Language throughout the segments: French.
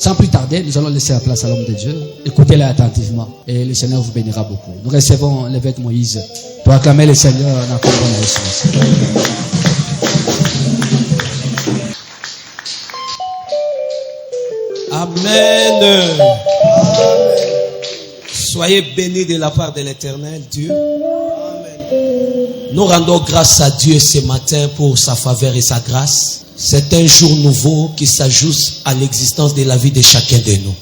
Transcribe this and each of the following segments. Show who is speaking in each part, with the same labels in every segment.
Speaker 1: Sans plus tarder, nous allons laisser la place à l'homme de Dieu. Écoutez-le attentivement et le Seigneur vous bénira beaucoup. Nous recevons l'évêque Moïse pour acclamer le Seigneur dans la bonne.
Speaker 2: Amen. Soyez bénis de la part de l'Éternel Dieu. Nous rendons grâce à Dieu ce matin pour sa faveur et sa grâce. C'est un jour nouveau qui s'ajoute à l'existence de la vie de chacun de nous.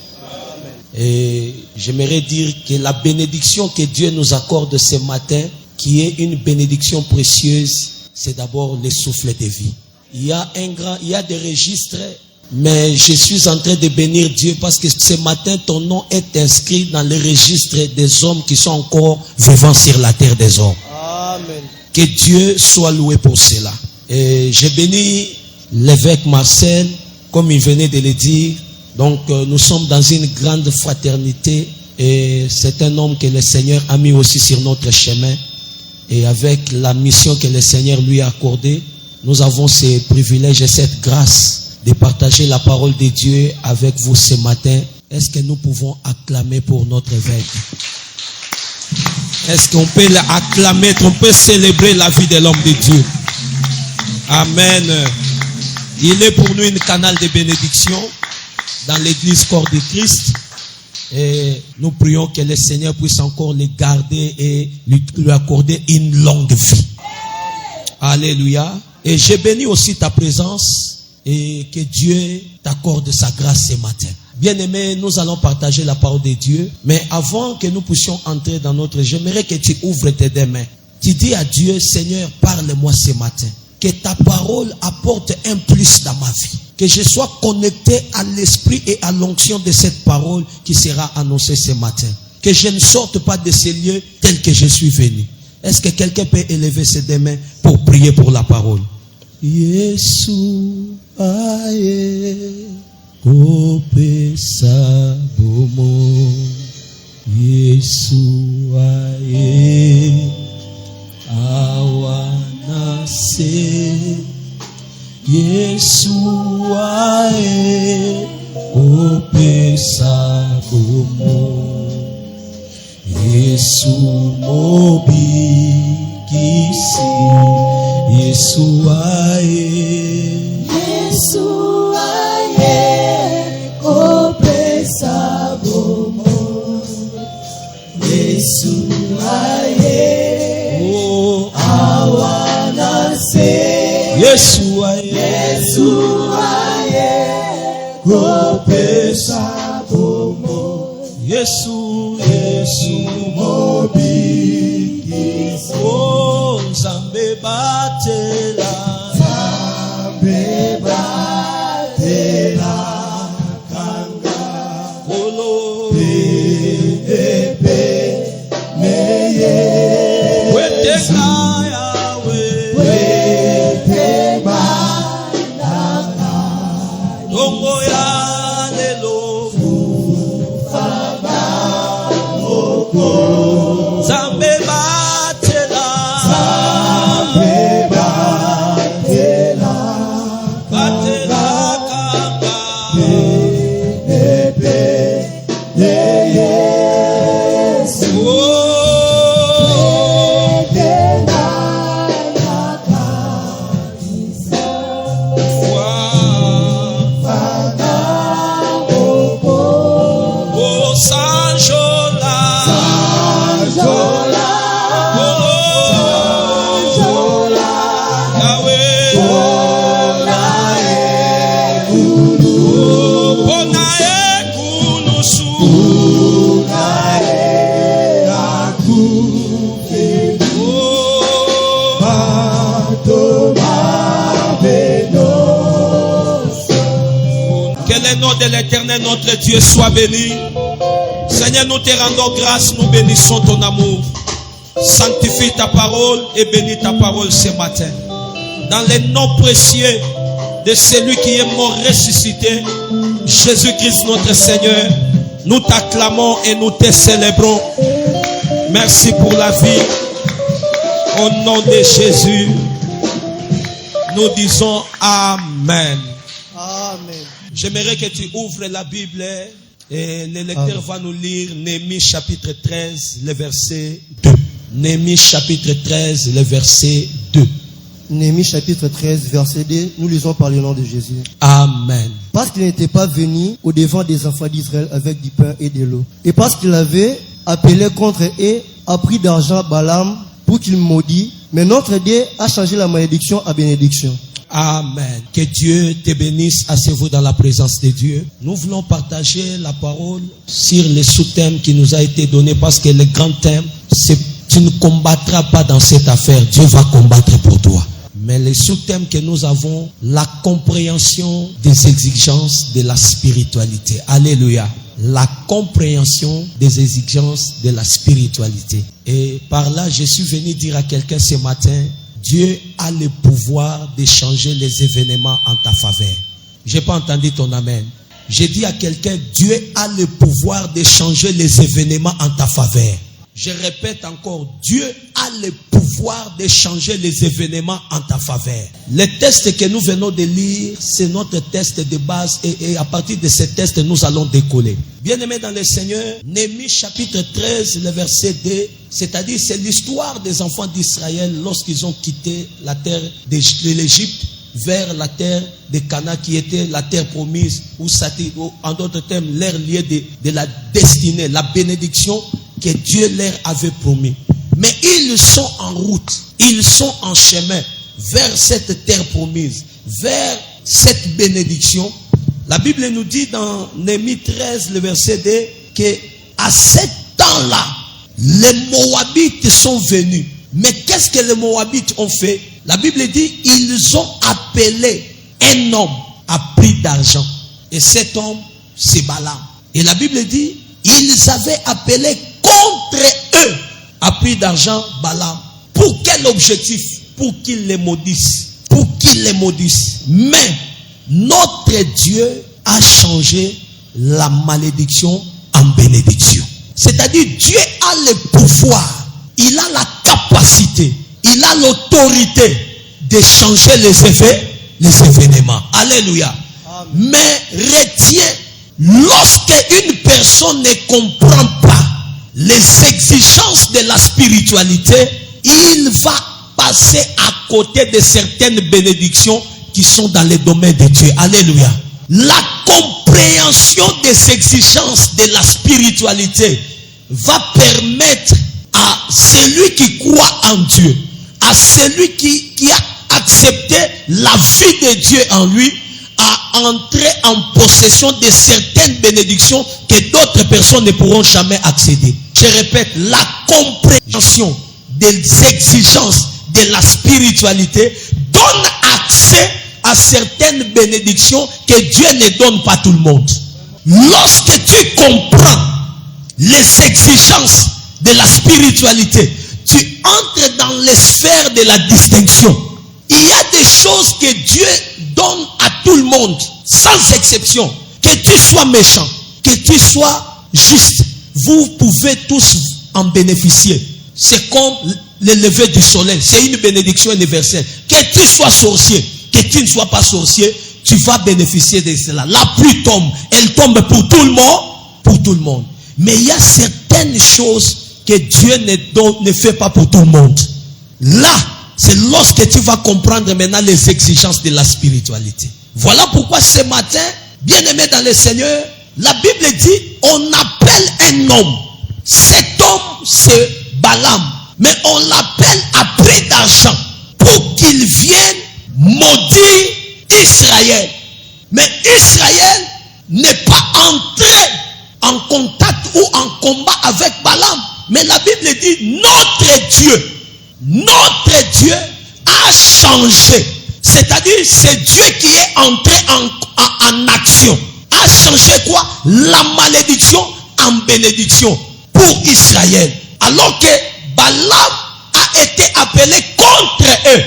Speaker 2: Et j'aimerais dire que la bénédiction que Dieu nous accorde ce matin, qui est une bénédiction précieuse, c'est d'abord le souffle de vie. Il y a des registres, mais je suis en train de bénir Dieu parce que ce matin, ton nom est inscrit dans les registres des hommes qui sont encore vivants sur la terre des hommes.
Speaker 3: Amen.
Speaker 2: Que Dieu soit loué pour cela. Et j'ai béni l'évêque Marcel, comme il venait de le dire. Donc nous sommes dans une grande fraternité et c'est un homme que le Seigneur a mis aussi sur notre chemin. Et avec la mission que le Seigneur lui a accordée, nous avons ce privilège et cette grâce de partager la parole de Dieu avec vous ce matin. Est-ce que nous pouvons acclamer pour notre évêque? Est-ce qu'on peut l'acclamer, on peut célébrer la vie de l'homme de Dieu? Amen. Il est pour nous une canal de bénédiction dans l'église corps de Christ. Et nous prions que le Seigneur puisse encore le garder et lui accorder une longue vie. Alléluia. Et j'ai béni aussi ta présence et que Dieu t'accorde sa grâce ce matin. Bien-aimés, nous allons partager la parole de Dieu. Mais avant que nous puissions entrer dans notre... J'aimerais que tu ouvres tes deux mains. Tu dis à Dieu, Seigneur, parle-moi ce matin. Que ta parole apporte un plus dans ma vie. Que je sois connecté à l'esprit et à l'onction de cette parole qui sera annoncée ce matin. Que je ne sorte pas de ces lieux tel que je suis venu. Est-ce que quelqu'un peut élever ses deux mains pour prier pour la parole? Yesu aye kopesa bomo. Yesu aye awanase. Yesu aye kopesa bomo. Yesu mobikisi. Yesu aye.
Speaker 4: Yesu aye kopesa bomo. Yesu aye awanase.
Speaker 2: Yesu aye.
Speaker 4: Yesu aye kopesa bomo.
Speaker 2: Yesu
Speaker 4: mobikisi.
Speaker 2: Oh, Nzambe batela.
Speaker 4: Nzambe batela kanga.
Speaker 2: Olo.
Speaker 4: Pepe meye.
Speaker 2: Weteka yawe.
Speaker 4: Weteka naka.
Speaker 2: Dongo ya lelo.
Speaker 4: Faba oko.
Speaker 2: Nzambe batela.
Speaker 4: Nzambe batela.
Speaker 2: Batela kanga.
Speaker 4: Pepe meye.
Speaker 2: Oh. Que le nom de l'Éternel, notre Dieu, soit béni. Seigneur, nous te rendons grâce, nous bénissons ton amour. Sanctifie ta parole et bénis ta parole ce matin. Dans le nom précieux de celui qui est mort ressuscité, Jésus-Christ notre Seigneur, nous t'acclamons et nous te célébrons. Merci pour la vie. Au nom de Jésus, nous disons Amen.
Speaker 3: Amen.
Speaker 2: J'aimerais que tu ouvres la Bible et le lecteur va nous lire Néhémie chapitre 13, le verset 2. Néhémie chapitre 13, le verset 2.
Speaker 3: Néhémie chapitre 13, verset 2, nous lisons par le nom de Jésus.
Speaker 2: Amen.
Speaker 3: Parce qu'il n'était pas venu au devant des enfants d'Israël avec du pain et de l'eau. Et parce qu'il avait appelé contre eux, a pris d'argent Balaam pour qu'il maudit. Mais notre Dieu a changé la malédiction à bénédiction.
Speaker 2: Amen. Que Dieu te bénisse. Asseyez-vous dans la présence de Dieu. Nous voulons partager la parole sur les sous-thèmes qui nous a été donné parce que le grand thème, c'est tu ne combattras pas dans cette affaire. Dieu va combattre pour toi. Mais les sous-thèmes que nous avons, la compréhension des exigences de la spiritualité. Alléluia. La compréhension des exigences de la spiritualité. Et par là, je suis venu dire à quelqu'un ce matin, Dieu a le pouvoir de changer les événements en ta faveur. J'ai pas entendu ton amen. J'ai dit à quelqu'un, Dieu a le pouvoir de changer les événements en ta faveur. Je répète encore, Dieu a le pouvoir de changer les événements en ta faveur. Le texte que nous venons de lire, c'est notre texte de base et à partir de ce texte, nous allons décoller. Bien-aimés dans le Seigneur, Néhémie chapitre 13, le verset 2, c'est-à-dire c'est l'histoire des enfants d'Israël lorsqu'ils ont quitté la terre de l'Égypte vers la terre de Canaan qui était la terre promise, ou en d'autres termes, l'air lié de la destinée, la bénédiction que Dieu leur avait promis. Mais ils sont en route, ils sont en chemin vers cette terre promise, vers cette bénédiction. La Bible nous dit dans Néhémie 13, le verset 2, que à ce temps-là, les Moabites sont venus. Mais qu'est-ce que les Moabites ont fait? La Bible dit, ils ont appelé un homme à prix d'argent. Et cet homme, c'est Balaam. Et la Bible dit, ils avaient appelé contre eux à prix d'argent Balaam. Pour quel objectif? Pour qu'ils les maudissent. Pour qu'ils les maudissent. Mais notre Dieu a changé la malédiction en bénédiction. C'est-à-dire Dieu a le pouvoir, il a la capacité, il a l'autorité de changer les événements. Alléluia. Amen. Mais retiens, lorsque une personne ne comprend pas les exigences de la spiritualité, il va passer à côté de certaines bénédictions qui sont dans le domaine de Dieu. Alléluia. La compréhension des exigences de la spiritualité va permettre à celui qui croit en Dieu, à celui qui a accepté la vie de Dieu en lui, à entrer en possession de certaines bénédictions que d'autres personnes ne pourront jamais accéder. Je répète, la compréhension des exigences de la spiritualité donne accès à certaines bénédictions que Dieu ne donne pas à tout le monde. Lorsque tu comprends les exigences de la spiritualité, tu entres dans les sphères de la distinction. Il y a des choses que Dieu donne à tout le monde, sans exception. Que tu sois méchant, que tu sois juste, vous pouvez tous en bénéficier. C'est comme le lever du soleil, c'est une bénédiction universelle. Que tu sois sorcier, que tu ne sois pas sorcier, tu vas bénéficier de cela. La pluie tombe, elle tombe pour tout le monde, pour tout le monde. Mais il y a certaines choses que Dieu ne fait pas pour tout le monde. Là, c'est lorsque tu vas comprendre maintenant les exigences de la spiritualité. Voilà pourquoi ce matin, bien-aimé dans le Seigneur, la Bible dit, on appelle un homme. Cet homme, c'est Balaam. Mais on l'appelle à prix d'argent pour qu'il vienne maudire Israël. Mais Israël n'est pas entré en contact ou en combat avec Balaam. Mais la Bible dit, notre Dieu a changé. C'est-à-dire, c'est Dieu qui est entré en action. A changé quoi? La malédiction en bénédiction pour Israël. Alors que Balaam a été appelé contre eux,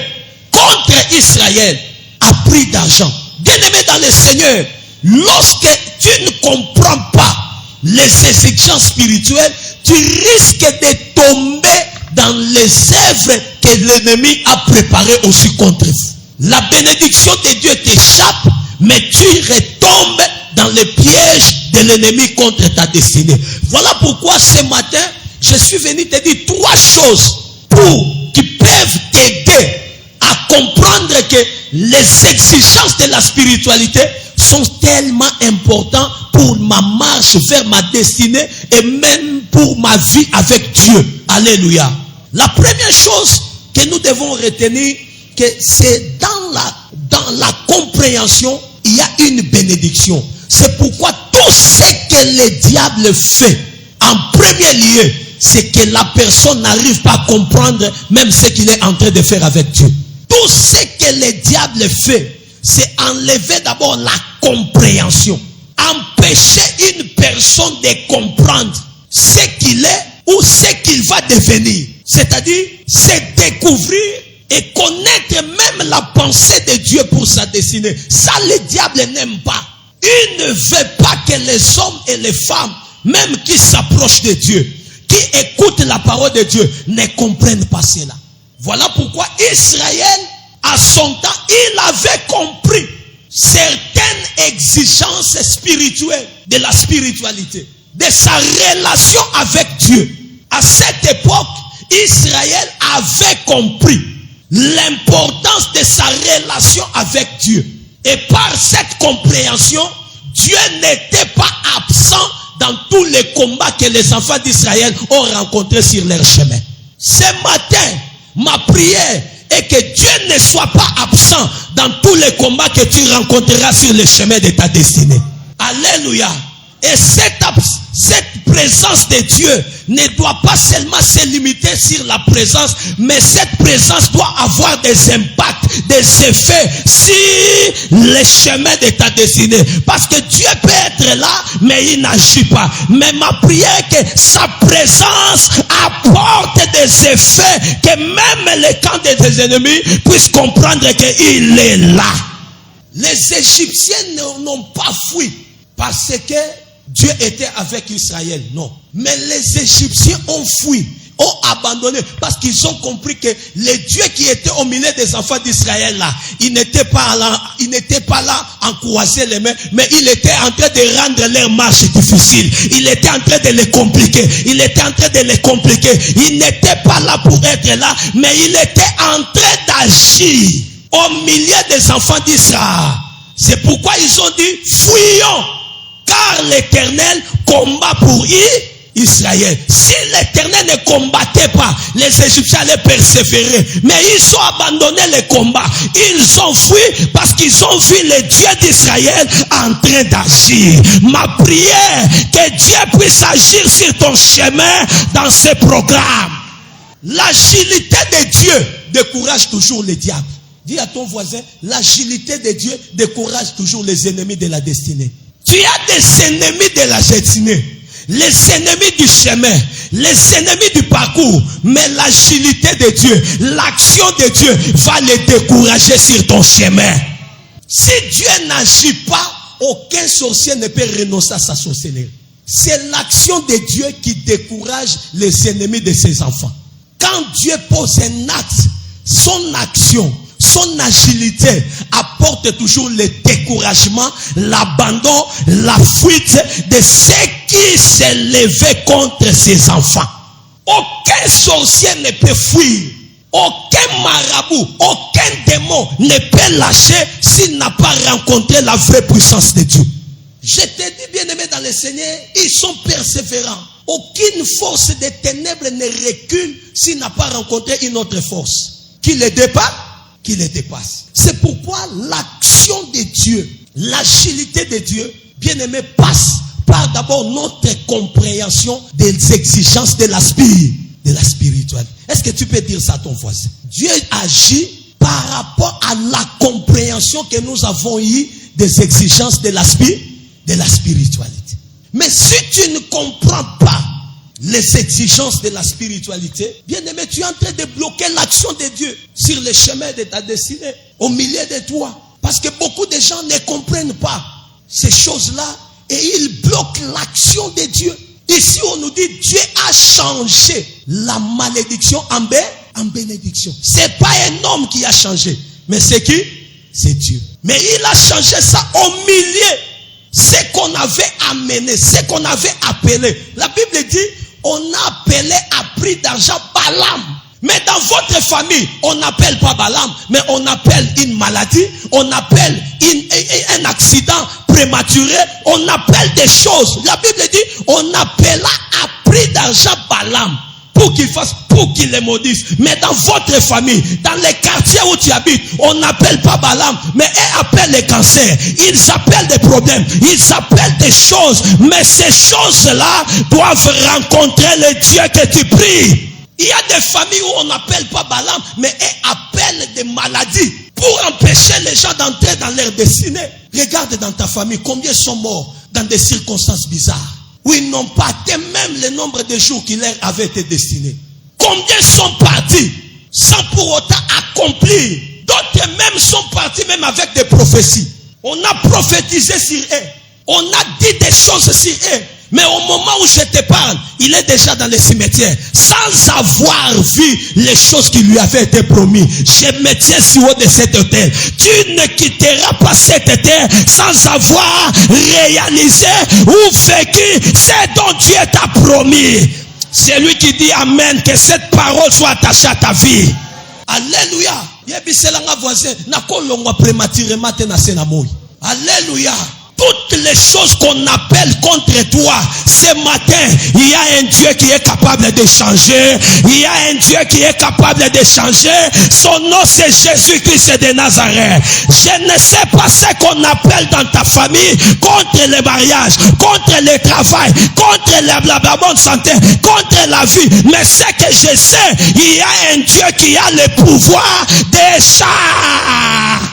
Speaker 2: contre Israël, à prix d'argent. Bien-aimé dans le Seigneur, lorsque tu ne comprends pas les exigences spirituelles, tu risques de tomber dans les œuvres que l'ennemi a préparées aussi contre vous. La bénédiction de Dieu t'échappe, mais tu retombes dans les pièges de l'ennemi contre ta destinée. Voilà pourquoi ce matin, je suis venu te dire 3 choses qui peuvent t'aider à comprendre que les exigences de la spiritualité sont tellement importantes pour ma marche vers ma destinée et même pour ma vie avec Dieu. Alléluia. La première chose que nous devons retenir, que c'est dans la compréhension, il y a une bénédiction. C'est pourquoi tout ce que le diable fait, en premier lieu, c'est que la personne n'arrive pas à comprendre même ce qu'il est en train de faire avec Dieu. Tout ce que le diable fait, c'est enlever d'abord la compréhension. Empêcher une personne de comprendre ce qu'il est ou ce qu'il va devenir. C'est-à-dire, c'est découvrir et connaître même la pensée de Dieu pour sa destinée. Ça, le diable n'aime pas. Il ne veut pas que les hommes et les femmes, même qui s'approchent de Dieu, qui écoutent la parole de Dieu, ne comprennent pas cela. Voilà pourquoi Israël, à son temps, il avait compris certaines exigences spirituelles de la spiritualité, de sa relation avec Dieu. À cette époque, Israël avait compris l'importance de sa relation avec Dieu. Et par cette compréhension, Dieu n'était pas absent dans tous les combats que les enfants d'Israël ont rencontrés sur leur chemin. Ce matin, ma prière est que Dieu ne soit pas absent dans tous les combats que tu rencontreras sur le chemin de ta destinée. Alléluia. Et cette présence de Dieu ne doit pas seulement se limiter sur la présence, mais cette présence doit avoir des impacts, des effets sur les chemins de ta destinée. Parce que Dieu peut être là, mais il n'agit pas. Mais ma prière est que sa présence apporte des effets, que même les camps de tes ennemis puissent comprendre qu'il est là. Les Égyptiens n'ont pas fui parce que Dieu était avec Israël, non. Mais les Égyptiens ont fui, ont abandonné, parce qu'ils ont compris que le Dieu qui était au milieu des enfants d'Israël là, il n'était pas là en croiser les mains, mais il était en train de rendre leur marche difficile. Il était en train de les compliquer. Il n'était pas là pour être là, mais il était en train d'agir au milieu des enfants d'Israël. C'est pourquoi ils ont dit, fuyons. Car l'Éternel combat pour Israël. Si l'Éternel ne combattait pas, les Égyptiens allaient persévérer. Mais ils ont abandonné le combat. Ils ont fui parce qu'ils ont vu le Dieu d'Israël en train d'agir. Ma prière, que Dieu puisse agir sur ton chemin dans ce programme. L'agilité de Dieu décourage toujours le diable. Dis à ton voisin, l'agilité de Dieu décourage toujours les ennemis de la destinée. Tu as des ennemis de la destinée, les ennemis du chemin, les ennemis du parcours, mais l'agilité de Dieu, l'action de Dieu va les décourager sur ton chemin. Si Dieu n'agit pas, aucun sorcier ne peut renoncer à sa sorcellerie. C'est l'action de Dieu qui décourage les ennemis de ses enfants. Quand Dieu pose un acte, son action, son agilité apporte toujours le découragement, l'abandon, la fuite de ceux qui s'est levé contre ses enfants. Aucun sorcier ne peut fuir. Aucun marabout, aucun démon ne peut lâcher s'il n'a pas rencontré la vraie puissance de Dieu. Je te dis, bien-aimé dans le Seigneur, ils sont persévérants. Aucune force des ténèbres ne recule s'il n'a pas rencontré une autre force qui le dépasse. C'est pourquoi l'action de Dieu, l'agilité de Dieu, bien-aimé, passe par d'abord notre compréhension des exigences de la spiritualité. Est-ce que tu peux dire ça à ton voisin? Dieu agit par rapport à la compréhension que nous avons eue des exigences de la spiritualité. Mais si tu ne comprends pas les exigences de la spiritualité, bien-aimé, tu es en train de bloquer l'action de Dieu sur le chemin de ta destinée, au milieu de toi. Parce que beaucoup de gens ne comprennent pas ces choses-là et ils bloquent l'action de Dieu. Ici, on nous dit Dieu a changé la malédiction en bénédiction. C'est pas un homme qui a changé, mais c'est qui? c'est Dieu. Mais il a changé ça au milieu. Ce qu'on avait amené, ce qu'on avait appelé. La Bible dit, on a appelé à prix d'argent Balaam. Mais dans votre famille, on n'appelle pas Balaam, mais on appelle une maladie, on appelle un accident prématuré, on appelle des choses. La Bible dit, on appela à prix d'argent Balaam pour qu'il fasse, pour qu'il les maudisse. Mais dans votre famille, dans les quartiers où tu habites, on n'appelle pas Balaam, mais eux appellent les cancers. Ils appellent des problèmes, ils appellent des choses. Mais ces choses-là doivent rencontrer le Dieu que tu pries. Il y a des familles où on n'appelle pas Balaam, mais elles appellent des maladies pour empêcher les gens d'entrer dans leur destinée. Regarde dans ta famille, combien sont morts dans des circonstances bizarres, où ils n'ont pas atteint même le nombre de jours qui leur avaient été destinés. Combien sont partis sans pour autant accomplir. D'autres même sont partis même avec des prophéties. On a prophétisé sur eux. On a dit des choses sur eux. Mais au moment où je te parle, il est déjà dans le cimetière, sans avoir vu les choses qui lui avaient été promises. Je me tiens sur haut de cet autel. Tu ne quitteras pas cette terre sans avoir réalisé ou vécu ce dont Dieu t'a promis. C'est lui qui dit Amen, que cette parole soit attachée à ta vie. Alléluia. Alléluia. Toutes les choses qu'on appelle contre toi, ce matin, il y a un Dieu qui est capable de changer. Il y a un Dieu qui est capable de changer. Son nom, c'est Jésus-Christ de Nazareth. Je ne sais pas ce qu'on appelle dans ta famille contre le mariage, contre le travail, contre la bonne santé, contre la vie. Mais ce que je sais, il y a un Dieu qui a le pouvoir de changer.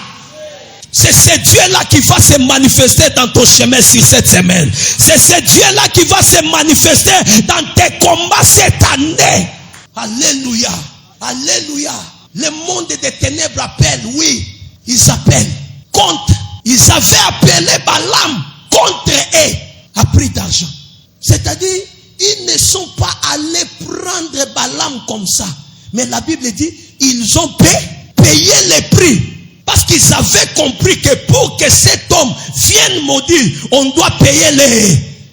Speaker 2: C'est ce Dieu-là qui va se manifester dans ton chemin sur cette semaine. C'est ce Dieu-là qui va se manifester dans tes combats cette année. Alléluia. Alléluia. Le monde des ténèbres appelle, oui, ils appellent contre. Ils avaient appelé Balaam contre eux à prix d'argent. C'est-à-dire, ils ne sont pas allés prendre Balaam comme ça. Mais la Bible dit, ils ont payé les prix. Parce qu'ils avaient compris que pour que cet homme vienne maudire, on doit payer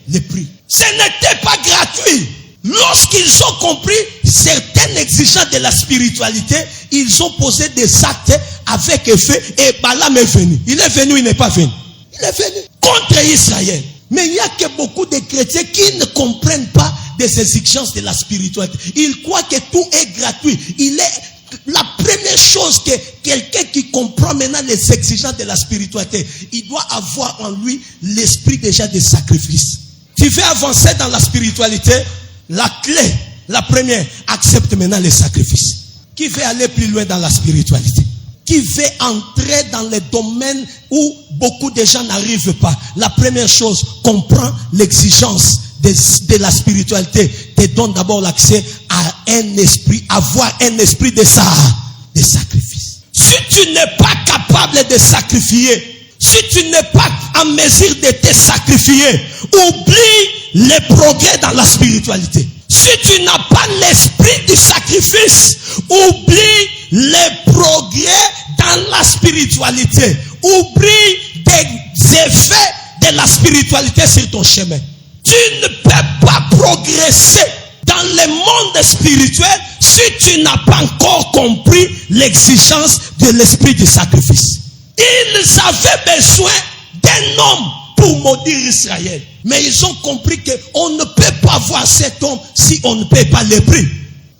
Speaker 2: les prix. Ce n'était pas gratuit. Lorsqu'ils ont compris certaines exigences de la spiritualité, ils ont posé des actes avec effet et Balaam est venu. Il est venu, il n'est pas venu. Il est venu contre Israël. Mais il n'y a que beaucoup de chrétiens qui ne comprennent pas des exigences de la spiritualité. Ils croient que tout est gratuit. La première chose que quelqu'un qui comprend maintenant les exigences de la spiritualité, il doit avoir en lui l'esprit déjà de sacrifice. Tu veux avancer dans la spiritualité, la clé, la première, accepte maintenant les sacrifices. Qui veut aller plus loin dans la spiritualité? Qui veut entrer dans les domaines où beaucoup de gens n'arrivent pas? La première chose, comprends l'exigence de la spiritualité, te donne d'abord l'accès à un esprit, avoir un esprit de sacrifice. Si tu n'es pas capable de sacrifier, si tu n'es pas en mesure de te sacrifier, oublie les progrès dans la spiritualité. Si tu n'as pas l'esprit du sacrifice, oublie les progrès dans la spiritualité. Oublie des effets de la spiritualité sur ton chemin. Tu ne peux pas progresser dans le monde spirituel si tu n'as pas encore compris l'exigence de l'esprit du sacrifice. Ils avaient besoin d'un homme pour maudire Israël. Mais ils ont compris qu'on ne peut pas voir cet homme si on ne paie pas les prix.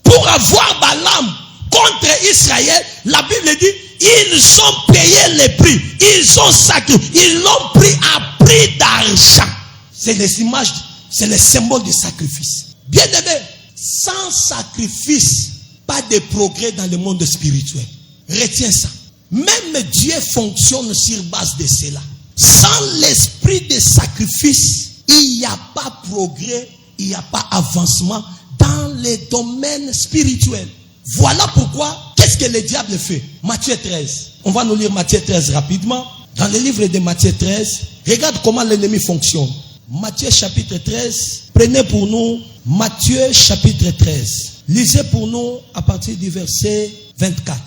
Speaker 2: Pour avoir Balaam contre Israël, la Bible dit, ils ont payé les prix. Ils ont sacrifié. Ils l'ont pris à prix d'argent. C'est les images, c'est les symboles du sacrifice. Bien aimé, sans sacrifice, pas de progrès dans le monde spirituel. Retiens ça. Même Dieu fonctionne sur base de cela. Sans l'esprit de sacrifice, il n'y a pas progrès, il n'y a pas avancement dans les domaines spirituels. Voilà pourquoi, qu'est-ce que le diable fait? Matthieu 13. On va nous lire Matthieu 13 rapidement. Dans le livre de Matthieu 13, regarde comment l'ennemi fonctionne. Matthieu chapitre 13, prenez pour nous Matthieu chapitre 13. Lisez pour nous à partir du verset 24.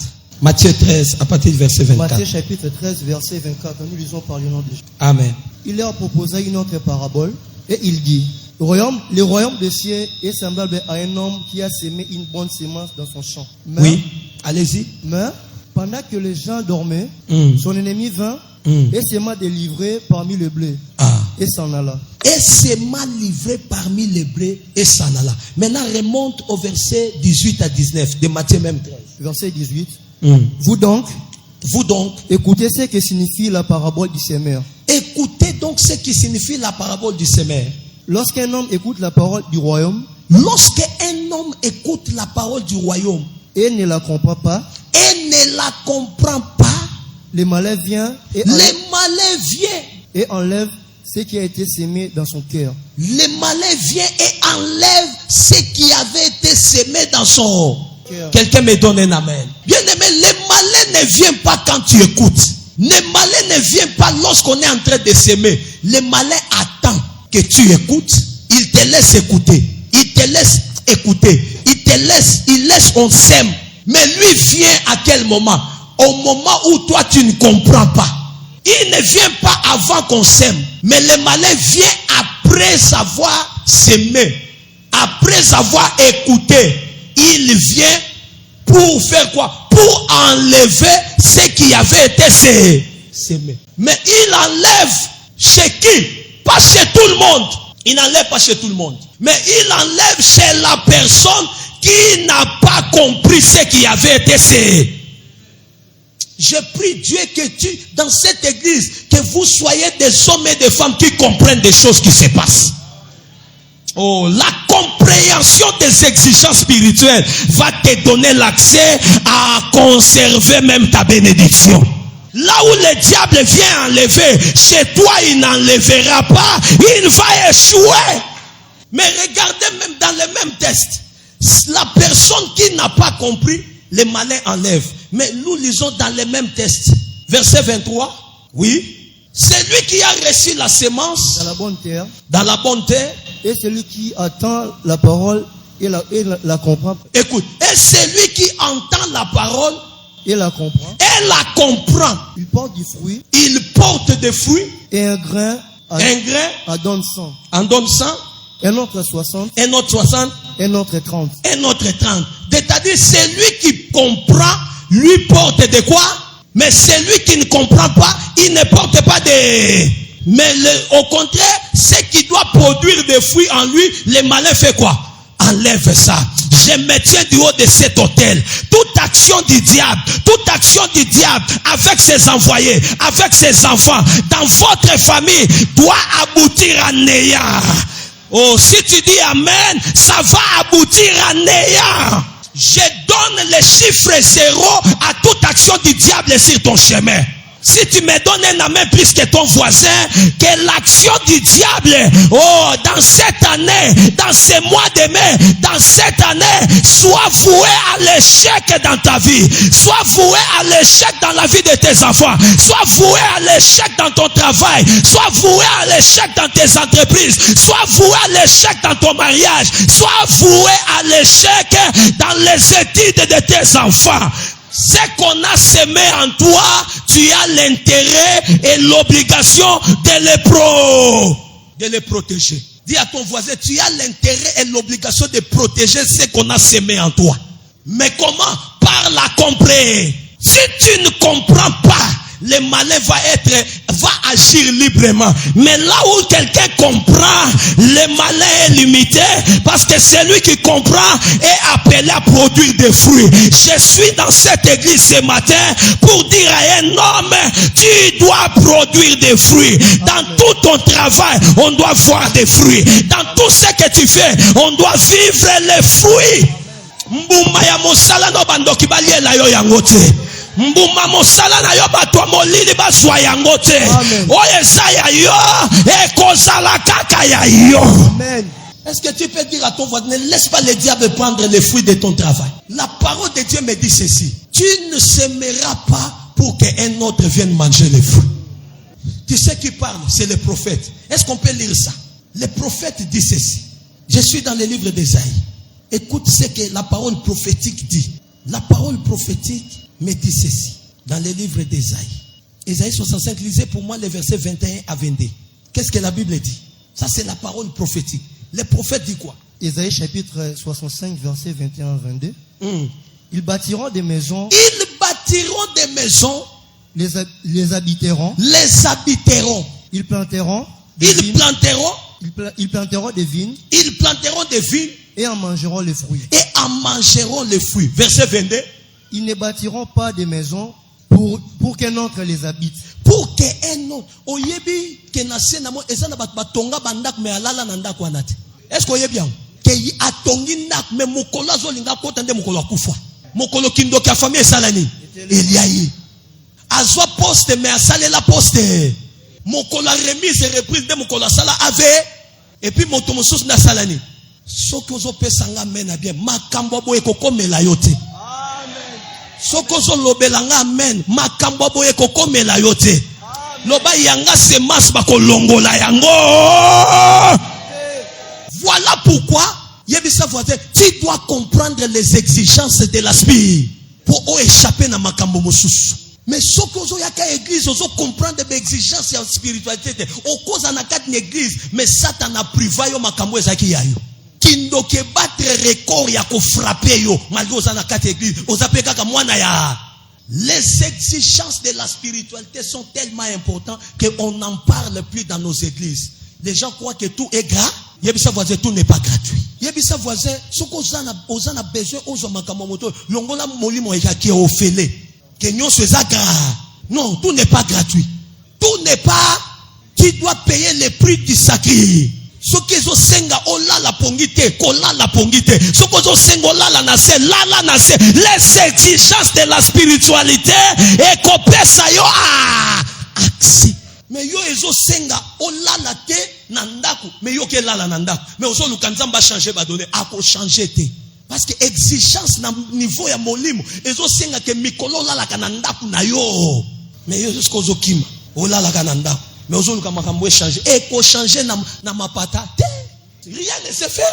Speaker 2: Matthieu 13, à partir du verset 24.
Speaker 3: Matthieu chapitre 13, verset 24. Nous lisons par le nom de Jésus.
Speaker 2: Amen.
Speaker 3: Il leur proposa une autre parabole et il dit, le royaume des cieux est semblable à un homme qui a semé une bonne semence dans son champ. Mais,
Speaker 2: Oui, allez-y.
Speaker 3: mais pendant que les gens dormaient, son ennemi vint et sema délivré parmi le blé et s'en alla.
Speaker 2: Et c'est mal livré parmi les blés et s'en alla. Maintenant, remonte au verset 18 à 19 de Matthieu même 13.
Speaker 3: Verset 18. Vous donc, écoutez ce que signifie la parabole du semeur.
Speaker 2: Écoutez donc ce qui signifie la parabole du semeur.
Speaker 3: Lorsqu'un homme écoute la parole du royaume
Speaker 2: Lorsqu'un homme écoute la parole du royaume
Speaker 3: et ne la comprend pas,
Speaker 2: le
Speaker 3: malin vient et enlève ce qui a été semé dans son cœur.
Speaker 2: Le malin vient et enlève ce qui avait été semé dans son cœur. Quelqu'un me donne un amen. Bien aimé, le malin ne vient pas quand tu écoutes. Le malin ne vient pas lorsqu'on est en train de s'aimer. Le malin attend que tu écoutes. Il te laisse écouter. Il te laisse écouter. Il laisse, on s'aime. Mais lui vient à quel moment? Au moment où toi tu ne comprends pas. Il ne vient pas avant qu'on s'aime. Mais le malin vient après avoir s'aimer. Après avoir écouté. Il vient pour faire quoi? Pour enlever ce qui avait été semé. Mais il enlève chez qui? Pas chez tout le monde. Il n'enlève pas chez tout le monde. Mais il enlève chez la personne qui n'a pas compris ce qui avait été semé. Je prie Dieu que dans cette église, que vous soyez des hommes et des femmes qui comprennent des choses qui se passent. Oh, la compréhension des exigences spirituelles va te donner l'accès à conserver même ta bénédiction. Là où le diable vient enlever, chez toi il n'enlèvera pas, il va échouer. Mais regardez même dans le même texte, la personne qui n'a pas compris, le malin enlève. Mais nous lisons dans le même texte, verset 23, oui. C'est lui qui a reçu la semence
Speaker 3: dans la bonne terre.
Speaker 2: Dans la bonne terre.
Speaker 3: Et celui qui attend la parole et la comprend.
Speaker 2: Écoute, et celui qui entend la parole
Speaker 3: et la comprend.
Speaker 2: Et la comprend.
Speaker 3: Il porte du fruit.
Speaker 2: Il porte des fruits.
Speaker 3: Et un grain en donne 100.
Speaker 2: En donne 100.
Speaker 3: Un autre 60.
Speaker 2: Un autre 60.
Speaker 3: Un autre 30.
Speaker 2: Un autre 30. C'est-à-dire, celui qui comprend, lui porte de quoi? Mais celui qui ne comprend pas, il ne porte pas de... Mais au contraire, ce qui doit produire des fruits en lui, le malin fait quoi? Enlève ça. Je me tiens du haut de cet autel. Toute action du diable avec ses envoyés, avec ses enfants, dans votre famille, doit aboutir à néant. Oh, si tu dis amen, ça va aboutir à néant. Je donne le chiffre 0 à toute action du diable sur ton chemin. Si tu me donnes un amen plus que ton voisin, que l'action du diable, oh, dans cette année, dans ces mois de mai, dans cette année, soit voué à l'échec dans ta vie, soit voué à l'échec dans la vie de tes enfants, soit voué à l'échec dans ton travail, soit voué à l'échec dans tes entreprises, soit voué à l'échec dans ton mariage, soit voué à l'échec dans les études de tes enfants. Ce qu'on a semé en toi, tu as l'intérêt et l'obligation de les protéger. Dis à ton voisin, tu as l'intérêt et l'obligation de protéger ce qu'on a semé en toi. Mais comment? Par la compréhension. Si tu ne comprends pas, le malin va agir librement. Mais là où quelqu'un comprend, le malin est limité, parce que celui qui comprend est appelé à produire des fruits. Je suis dans cette église ce matin pour dire à un homme, tu dois produire des fruits. Dans tout ton travail, on doit voir des fruits. Dans tout ce que tu fais, on doit vivre les fruits. Mbuma ya mosala no bandoki baliela yo yangote. Mbuma mosala na yo batwa molili baswa yangote. Oye saya yo e kozala kaka ya yo. Amen. Est-ce que tu peux dire à ton voisin, ne laisse pas le diable prendre les fruits de ton travail. La parole de Dieu me dit ceci. Tu ne sèmeras pas pour qu'un autre vienne manger les fruits. Tu sais qui parle? C'est le prophète. Est-ce qu'on peut lire ça? Le prophète dit ceci. Je suis dans le livre d'Ésaïe. Écoute ce que la parole prophétique dit. La parole prophétique me dit ceci. Dans le livre d'Ésaïe. Ésaïe 65, lisez pour moi les versets 21 à 22. Qu'est-ce que la Bible dit? Ça, c'est la parole prophétique. Le prophète dit quoi?
Speaker 3: Ésaïe chapitre 65, versets 21 à 22. Ils bâtiront des maisons.
Speaker 2: Ils bâtiront des maisons.
Speaker 3: Les habiteront.
Speaker 2: Les habiteront.
Speaker 3: Ils planteront.
Speaker 2: Ils planteront.
Speaker 3: Ils planteront des vignes.
Speaker 2: Ils planteront des vignes.
Speaker 3: Et en mangeront les fruits.
Speaker 2: Et en mangeront les fruits. Verset 22.
Speaker 3: Ils ne bâtiront pas des maisons pour qu'un autre les habite.
Speaker 2: Pour qu'un autre. Oyebi ke nase namo ezana batonga bandak me alala nanda kwa nate. Est-ce que oyebi bien? Ke atongi nak me mukolo azolinga kota nde mukolo akufa. Mukolo kindo ka famille salani. Eliayi. Azwa poste me asale la poste. Mukolo remise et reprise de mukolo sala ave. Et puis moto mosusu na salani. Soko zo pesanga mena bien. Makambo boye kokomela yote. Soko zo lobelanga amen. Makambo boye kokomela yote. Loba yanga semas bako longola yango. Voilà pourquoi yebisa voisin, tu dois comprendre les exigences de l'aspect pour échapper na makambo mosusu. Mais soko zo yaka église ozo comprendre les exigences ya spiritualité. Okoza na kati église mais Satan a privé yo makambo ezaki yayo. Kindo ke battre record ya ko frapper yo malgré oza na kati église ozape kaka mwana ya. Les exigences de la spiritualité sont tellement importantes qu'on n'en parle plus dans nos églises. Les gens croient que tout est gras. Yebisa voisin, tout n'est pas gratuit. Yebisa voisin, ce qu'on a besoin, aux makamomoto, longola molimo eka qui est ofélé. Kenyon se gras. Non, tout n'est pas gratuit. Tout n'est pas, tu dois payer le prix du sacré. Ce que zo senga ola la pongite, kola la pongite. Ce que zo senga la nase, la nase. Les exigences de la spiritualité et kopesa yo aksi. Mais yo ezo senga ola la te nandaku. Mais yo ke la nandaku. Mais ozo lukanzamba changer ba donner, ako changer te. Parce que exigence na niveau ya molimo ezo senga ke mikolo la kanandaku na yo. Mais yo ezo kozo kima ola la kanandaku. Mais aujourd'hui, quand makambo changer, et qu'on change na mapata, rien ne se fera.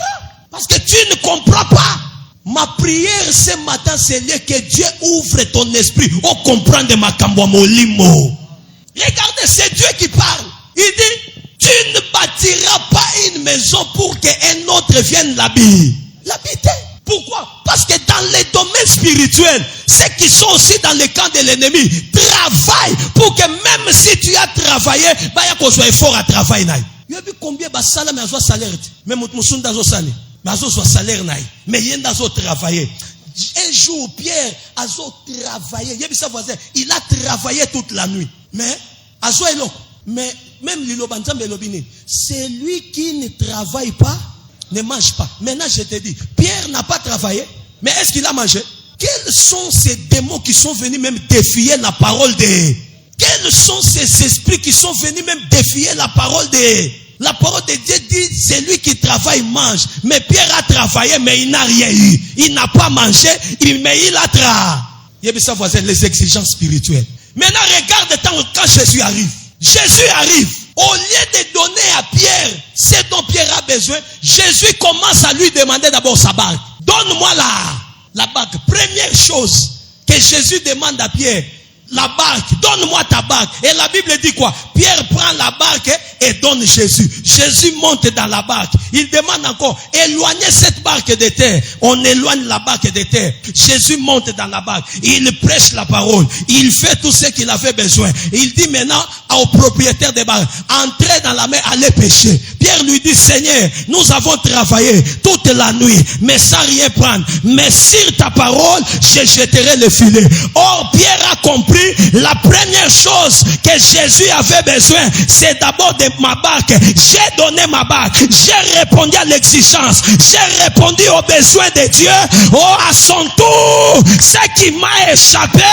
Speaker 2: Parce que tu ne comprends pas. Ma prière ce matin, c'est que Dieu ouvre ton esprit au comprendre makambo molimo. Regardez, c'est Dieu qui parle. Il dit, tu ne bâtiras pas une maison pour qu'un autre vienne l'habiter. Pourquoi? Parce que dans les domaines spirituels, ceux qui sont aussi dans le camp de l'ennemi travaillent pour que même si tu as travaillé, il y a qu'on soit fort à travailler. Il y a combien de salaire, mais il y a salaire. Même si tu as salaire, mais il y a salaire. Mais il y a travaillé. Un jour, Pierre a travaillé. Il a travaillé toute la nuit. Mais, mais même c'est lui qui ne travaille pas. Ne mange pas. Maintenant, je te dis, Pierre n'a pas travaillé, mais est-ce qu'il a mangé? Quels sont ces démons qui sont venus même défier la parole de... Quels sont ces esprits qui sont venus même défier la parole de... La parole de Dieu dit, c'est lui qui travaille, mange. Mais Pierre a travaillé, mais il n'a rien eu. Il n'a pas mangé, mais il a travaillé. Il y a ça, voisin, les exigences spirituelles. Maintenant, regarde quand Jésus arrive. Jésus arrive. Au lieu de donner à Pierre ce dont Pierre a besoin, Jésus commence à lui demander d'abord sa barque. Donne-moi la barque. Première chose que Jésus demande à Pierre, la barque, donne-moi ta barque. Et la Bible dit quoi? Pierre prend la barque et donne Jésus. Jésus monte dans la barque. Il demande encore, éloignez cette barque de terre. On éloigne la barque de terre. Jésus monte dans la barque. Il prêche la parole. Il fait tout ce qu'il avait besoin. Il dit maintenant au propriétaire des barques, entrez dans la mer, allez pêcher. Pierre lui dit, Seigneur, nous avons travaillé toute la nuit, mais sans rien prendre. Mais sur ta parole, je jetterai le filet. Or, Pierre a compris la première chose que Jésus avait besoin, c'est d'abord de ma barque. J'ai donné ma barque. J'ai répondu à l'exigence. J'ai répondu aux besoins de Dieu. Oh, à son tour, ce qui m'a échappé,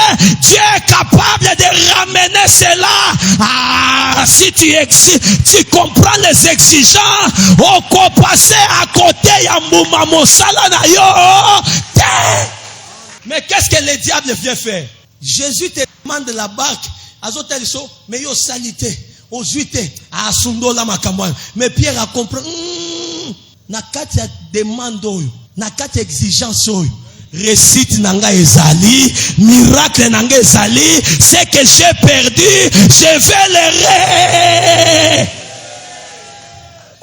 Speaker 2: Dieu est capable de ramener cela. Ah, si tu comprends les exigences, on peut passer à côté Yambouma Mosala na yo. Mais qu'est-ce que le diable vient faire? Jésus te demande la barque. Azoteliso, mais yo salité, aux huités, à Sundola Makamwan. Mais Pierre a compris. Na kati ya demande oyo, na kati exigence oyo. réussite nanga ezali, miracle nanga ezali, c'est que j'ai perdu, je vais le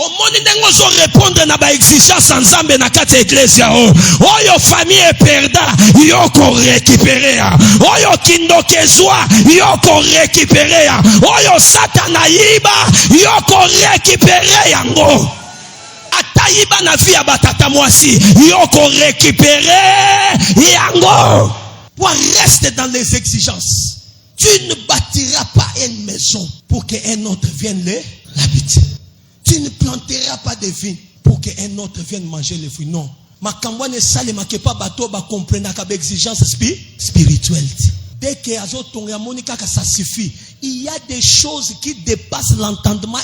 Speaker 2: au monde n'engo zo répondre na ba exigence ensemble na kati église o. Oyo famille est perda, yo ko récupérer. Oyo kindo kezwa, yo ko récupérer. Oyo satana yiba, yo ko récupérer yango. Atayiba na vie ya batata mwasi, yo ko récupérer yango. Toi reste dans les exigences. Tu ne bâtiras pas une maison pour qu'un autre vienne l'habiter. Tu ne planteras pas de vignes pour qu'un autre vienne manger les fruits. Non. Ma kambwane sale ma kepa bato ba comprendre ka exigence spirituelle. Dès que azo tonga monika ka ça suffit. Il y a des choses qui dépassent l'entendement.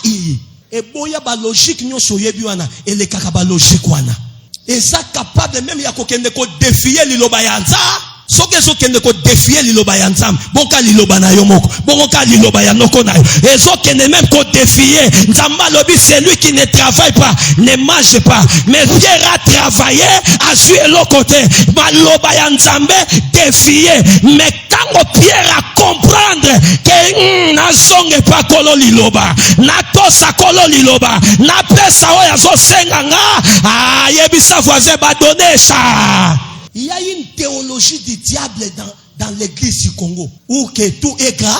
Speaker 2: Et boya ba logique nyonso yebi wana et le kaka ba logique wana. Et ça capable même ya kokende ko défier liloba yanza. Soke kende ko défier liloba ya nzambe bonka liloba na yo moko bonka liloba ya noko na yo ezokende même ko défier nzamba lobi celui qui ne travaille pas ne mange pas mais Pierre a travaillé a joué l'autre côté maloba ya nzambe défier mais tango Pierre a comprendre que na songe pa kolo liloba na tosa kolo liloba na pesa oya zo senga nga yebisa voisin ba donner ça. Il y a une théologie du diable dans l'église du Congo où que tout est gras,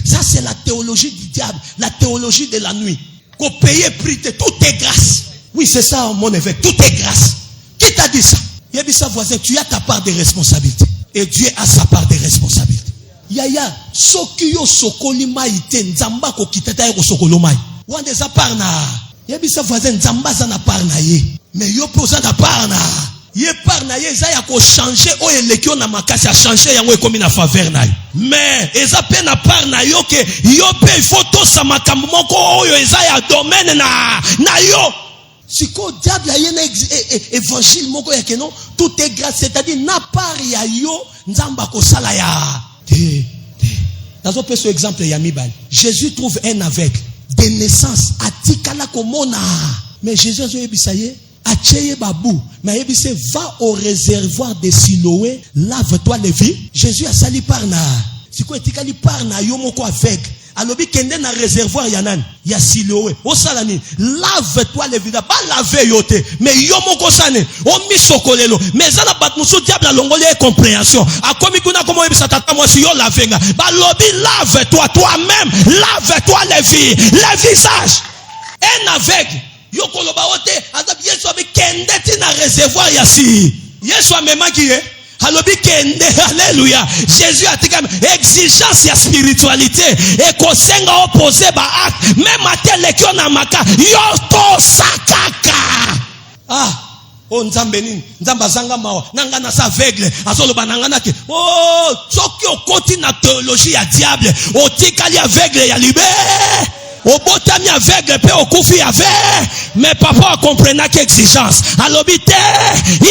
Speaker 2: Ça c'est la théologie du diable, la théologie de la nuit. Qu'au payer prix, tout est grâce. Oui, c'est ça mon évêque, tout est grâce. Qui t'a dit ça? Il a dit ça voisin, tu as ta part de responsabilité. Et Dieu a sa part de responsabilité. Yaya, sokiyo sokoli maite nzamba ko kitata ko sokolo mai. Wande za parna. Il a dit ça voisin nzamba za na parna ye. Mais yo posa na parna. Ye parna ye za ya ko changer o elekio na makasi a changer yango ekomi na faveur na yo. Mais eza pe na parna yo ke yo pe il faut to sa makambo moko oyo eza ya domaine na yo. Siko diable ya na évangile moko ya keno tout est grâce, c'est-à-dire na part ya yo nzamba ko sala ya. Dans un peu ce exemple ya mibali. Jésus trouve un aveugle de naissance atikala komona. Mais Jésus a dit Acheye babou, mais il va au réservoir de Siloé, lave-toi les vies. Jésus a sali parna. Si quoi est-il qu'il parna yomoko avec? Alors bi kende na réservoir yanan, ya Siloé. O salani, lave-toi les vies. Pas laver yote, mais yomoko sane. O mi sokolelo. Mais ça n'a pas de moussou diable à l'ongolé compréhension. A komi kuna komo yebisa tata moi si yo lavenga. Ba lobi lave-toi toi-même, lave-toi les vies, les visages. Un aveugle. Yoko loba ote azab Yesu abi kende tina réservoir yasi Yesu amema kiye alobi kende alléluia Jésus a dit exigence ya spiritualité et kosenga opposé ba acte même atele kyo na maka yo to sakaka o nzambe nini nzamba zanga mawa nanga na sa aveugle azoloba nanga nake soki okoti na théologie ya diable otikali aveugle ya libe Obotami aveugle pe okufi avec mais papa comprena qu'exigence alobite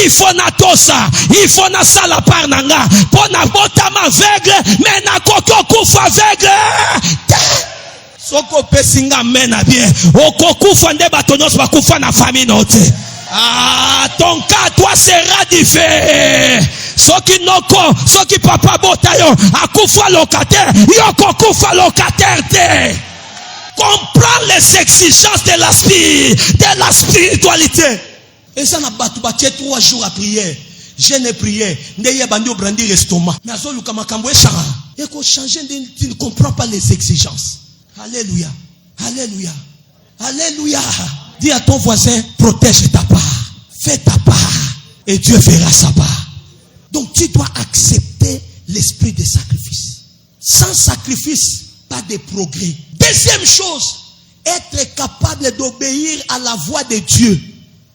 Speaker 2: il faut na tosa il faut na sala par nanga pona botama aveugle mais na koko kufa aveugle soko pesinga mena bien okokufa nde batonyos bakufa na famille note ton cas toi sera différent soki noko soki papa botayo akufa locataire yoko kufa locataire te. Comprends les exigences de la spiritualité. Et ça n'a pas tout bâti 3 jours à prière. Jeûne et prière. Ndeye bandi brandir l'estomac. Nazo luka makambo eshara. Et qu'on change, tu ne comprends pas les exigences. Alléluia. Alléluia. Alléluia. Dis à ton voisin, protège ta part. Fais ta part. Et Dieu fera sa part. Donc tu dois accepter l'esprit de sacrifice. Sans sacrifice, pas de progrès. Deuxième chose, être capable d'obéir à la voix de Dieu.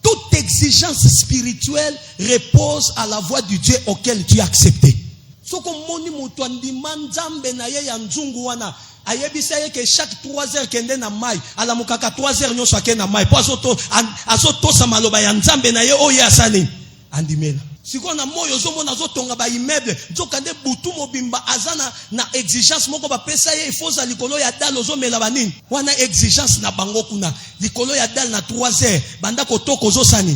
Speaker 2: Toute exigence spirituelle repose à la voix du Dieu auquel tu as accepté. Soko moni mutu andima nzambe na ye ya nzungu wana ayebisa ye ke chaque 3 heures kende na mai ala mukaka 3 heures nyonso akende na mai po azoto sa maloba ya nzambe na ye oye asali andimela. Siko na moyo zo mona zo tonga ba immeuble nzokande butu mobimba azana na exigence moko ba pesa ye ifoza likolo ya dal zo mela banini wana exigence na bango kuna likolo ya dal na 3 heures banda ko toko zo sani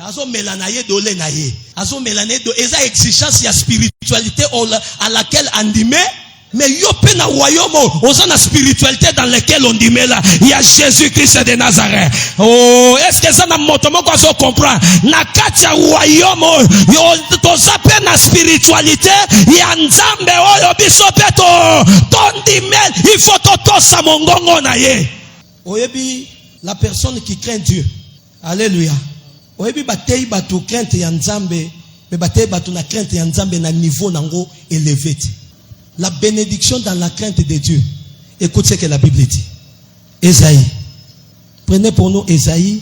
Speaker 2: Azo melanaye dole naye. Azo melanaye do eza exigence ya spiritualité à laquelle on dit mais yo pe na royaume oza na spiritualité dans laquelle on dit là il y a Jésus-Christ de Nazareth. Oh, est-ce que ça na moto moko azo comprendre na kati ya royaume yo toza pe na spiritualité ya nzambe oyo biso pe to ndimela il faut to sa mongongo na ye. Oyebi la personne qui craint Dieu. Alléluia. Oyebi batei batu crainte ya nzambe mais batei batu na crainte ya nzambe na niveau nango élevé. La bénédiction dans la crainte de Dieu. Écoute ce que la Bible dit. Ésaïe. Prenez pour nous Ésaïe.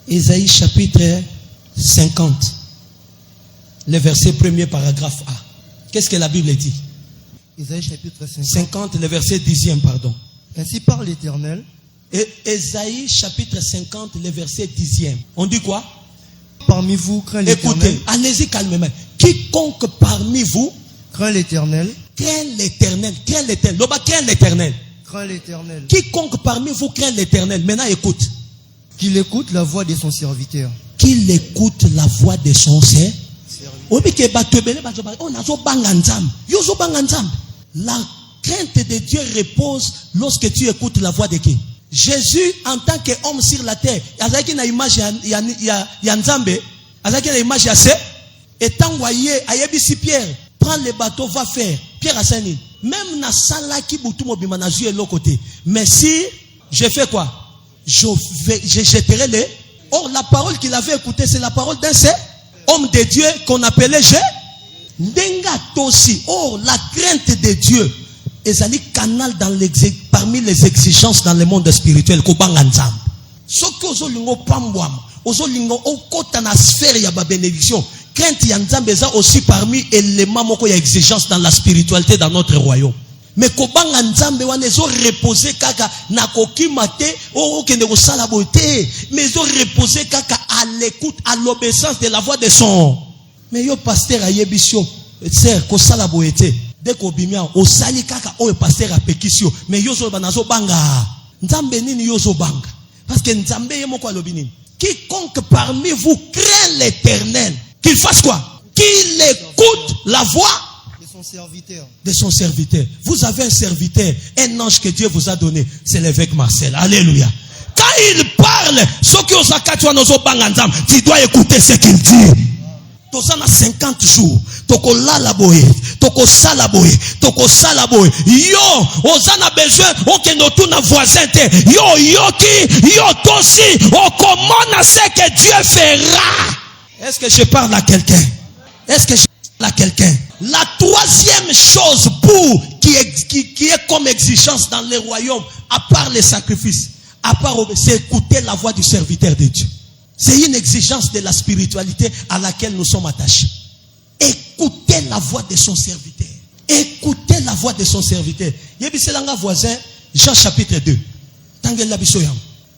Speaker 2: Ésaïe chapitre 50. Le verset 1er paragraphe A. Qu'est-ce que la Bible dit?
Speaker 3: Ésaïe chapitre
Speaker 2: 50, le verset 10e, pardon.
Speaker 3: Ainsi parle l'Éternel.
Speaker 2: Et Ésaïe chapitre 50, le verset 10e. On dit quoi?
Speaker 3: Parmi vous craint l'Éternel.
Speaker 2: Écoutez, allez-y calmement. Quiconque parmi vous
Speaker 3: craint l'Éternel.
Speaker 2: Craint l'Éternel. Craint l'Éternel. Loba craint l'Éternel.
Speaker 3: Craint l'Éternel.
Speaker 2: Quiconque parmi vous craint l'Éternel. Maintenant écoute. Qu'il
Speaker 3: écoute la voix de son serviteur.
Speaker 2: Qu'il écoute la voix de son serviteur. La crainte de Dieu repose lorsque tu écoutes la voix de qui? Jésus en tant qu'homme sur la terre. Azaki na image ya Nzambe. Azaki na image ya se. Étant envoyé à Yebisi Pierre. Prends le bateau, va faire. Pierre Assani. Même na sala ki boutou mobima na joué l'autre côté. Mais si je fais quoi? Je jetterai les. Or la parole qu'il avait écoutée, c'est la parole d'un seul homme de Dieu qu'on appelait Ndenga Tosi. Or la crainte de Dieu est un canal dans parmi les exigences dans le monde spirituel. Kobanganzam. Ce que ozo lingo pambwam, ozo lingo okota na sphère ya ba bénédiction. Crainte ya Nzambe eza aussi parmi éléments moko ya exigence dans la spiritualité dans notre royaume. Mais kobanga Nzambe wana ezo reposer kaka na kokima te o kende ko sala boté, mais ezo reposer kaka à l'écoute, à l'obéissance de la voix de son. Mais yo pasteur ayebisio, sœur ko sala boté, dès ko bimia o sali kaka o pasteur apekisio, mais yo zo banazo banga. Nzambe nini yo zo banga? Parce que Nzambe yemoko alobi nini? Quiconque parmi vous craint l'Éternel, qu'il fasse quoi? Qu'il écoute la voix
Speaker 3: de son serviteur.
Speaker 2: De son serviteur. Vous avez un serviteur, un ange que Dieu vous a donné. C'est l'évêque Marcel. Alléluia. Quand il parle, tu dois écouter ce qu'il dit. Toza na 50 jours. Toko lalaboye, toko salaboye, toko salaboye. Yo, ozana besoin, okendo tout na voisin te. Yo ki, yo tosi, okomona ce que Dieu fera. Est-ce que je parle à quelqu'un? Est-ce que je parle à quelqu'un? La troisième chose qui est comme exigence dans les royaumes, à part les sacrifices, c'est écouter la voix du serviteur de Dieu. C'est une exigence de la spiritualité à laquelle nous sommes attachés. Écoutez la voix de son serviteur. Écoutez la voix de son serviteur. Yebiselanga voisin, Jean chapitre 2.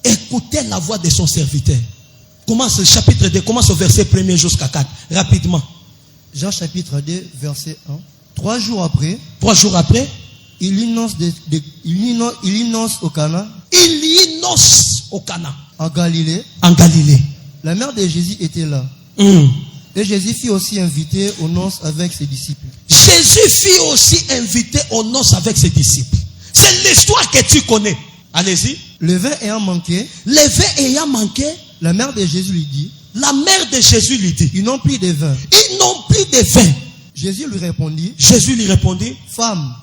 Speaker 2: Écoutez la voix de son serviteur. Commence le chapitre 2, commence au verset 1er jusqu'à 4. Rapidement.
Speaker 3: Jean chapitre 2, verset 1. 3 jours après.
Speaker 2: Il y
Speaker 3: noce au Cana. En Galilée. La mère de Jésus était là. Et Jésus fut aussi invité aux noces avec ses disciples.
Speaker 2: Jésus fut aussi invité aux noces avec ses disciples. C'est l'histoire que tu connais. Allez-y.
Speaker 3: Le vin ayant manqué. La mère de Jésus lui dit. Ils n'ont plus de vin. Jésus lui répondit. Femme.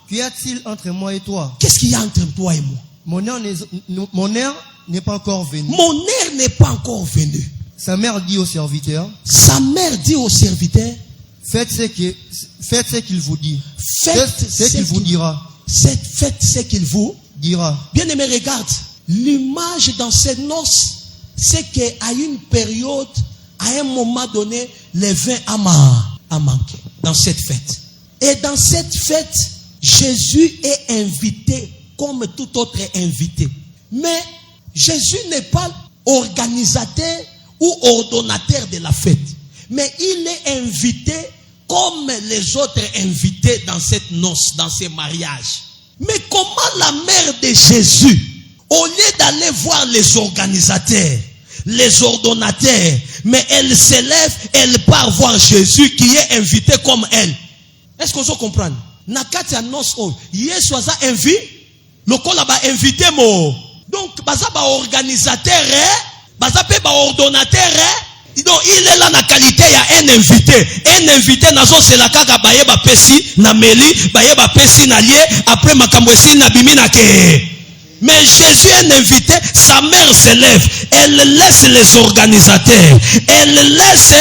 Speaker 3: Qu'y a-t-il entre moi et toi?
Speaker 2: Qu'est-ce qu'il y a entre toi et moi?
Speaker 3: Mon heure n'est pas encore venu. Sa mère dit au serviteur. Faites ce qu'il vous dit. Faites ce qu'il vous dira.
Speaker 2: Faites ce qu'il vous
Speaker 3: dira.
Speaker 2: Bien aimé, regarde. L'image dans ces noces, c'est qu'à une période, à un moment donné, le vin a manqué dans cette fête. Et dans cette fête, Jésus est invité comme tout autre invité. Mais Jésus n'est pas organisateur ou ordonnateur de la fête. Mais il est invité comme les autres invités dans cette noce, dans ces mariages. Mais comment la mère de Jésus, au lieu d'aller voir les organisateurs, les ordonnateurs, mais elle s'élève, elle part voir Jésus qui est invité comme elle. Est-ce que vous comprenez? Nakati annonce oh, Yesu aza lokola ba invité mo. Donc baza ba organisateur, baza pe ba ordonnateur. Donc il est là na qualité ya un invité. Un invité nazo c'est la kaka baye ba pesi na meli, baye ba pesi na lié après makambo esi na bimi na ke. Mais Jésus est invité, sa mère s'élève, elle laisse les organisateurs, elle laisse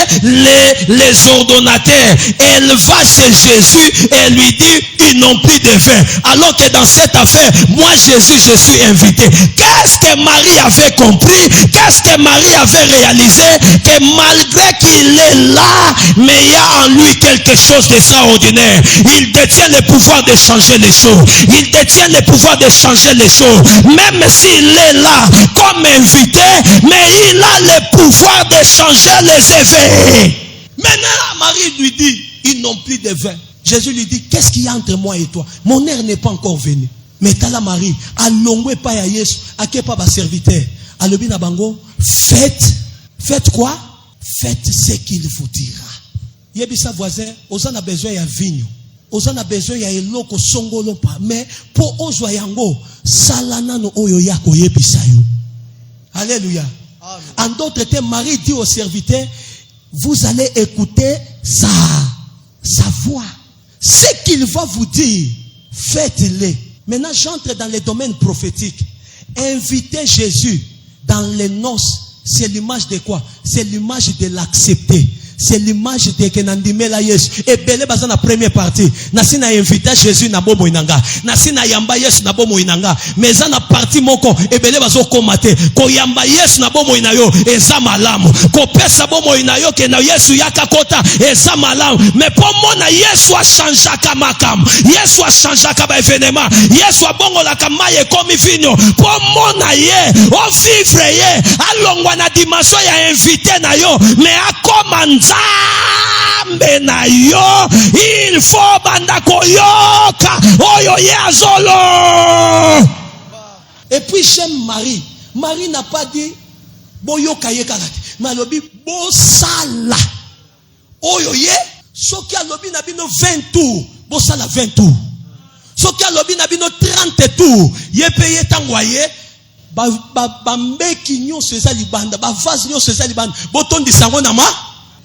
Speaker 2: les ordonnateurs, elle va chez Jésus et lui dit, ils n'ont plus de vin. Alors que dans cette affaire, moi Jésus, je suis invité. Qu'est-ce que Marie avait compris? Qu'est-ce que Marie avait réalisé? Que malgré qu'il est là, mais il y a en lui quelque chose d'extraordinaire. Il détient le pouvoir de changer les choses. Il détient le pouvoir de changer les choses. Même s'il est là comme invité, mais il a le pouvoir de changer les effets. Maintenant, Marie lui dit, ils n'ont plus de vin. Jésus lui dit, qu'est-ce qu'il y a entre moi et toi? Mon heure n'est pas encore venue. Mais t'as la Marie, allongwe pas ya Yesu, ake pas ba serviteur. Alobi na bango, faites quoi? Faites ce qu'il vous dira. Yebisa voisin, osan a besoin ya vigno. Osan a besoin ya eloko songolo pa. Mais pour ozwa yango, salana no oyo yako yebisa yo. Alléluia. En d'autres termes, Marie dit au serviteur, vous allez écouter sa voix. Ce qu'il va vous dire, faites-le. Maintenant, j'entre dans les domaines prophétiques. Inviter Jésus dans les noces, c'est l'image de quoi? C'est l'image de l'accepter. C'est l'image de Kenandimela Yesu. Et belé baza na première partie. Nasi na invité Jésus na bomo inanga. Nasi na yamba Yesu na bomo inanga. Mais za na partie moko. Et belé bazo komate. Ko yamba Yesu na bomo inayo. Eza malamu. Ko pesa bomo inayo ke na Yesu yaka kota. Eza malamu. Mais pour mona Yesu a changé kamakam. Yesu a changé kaba événement. Yesu a bongo la kamaye komi vigno. Pour mona ye. O vivre ye. Alongwa na dimension ya invité na yo. Mais a commande. Na yo, il faut banda koyoka oyo yazolo. Et puis j'aime Marie. Marie n'a pas dit boyoka ye karate. Malobi bo sala. Oyo ye, soki alobi na bino 20 tours, bo sala 20 tours. Soki alobi na bino 30 tours, ye paye tangoye. Ba mbeki nyonso eza libanda, ba vase nyonso eza libanda. Botondi sango na ma.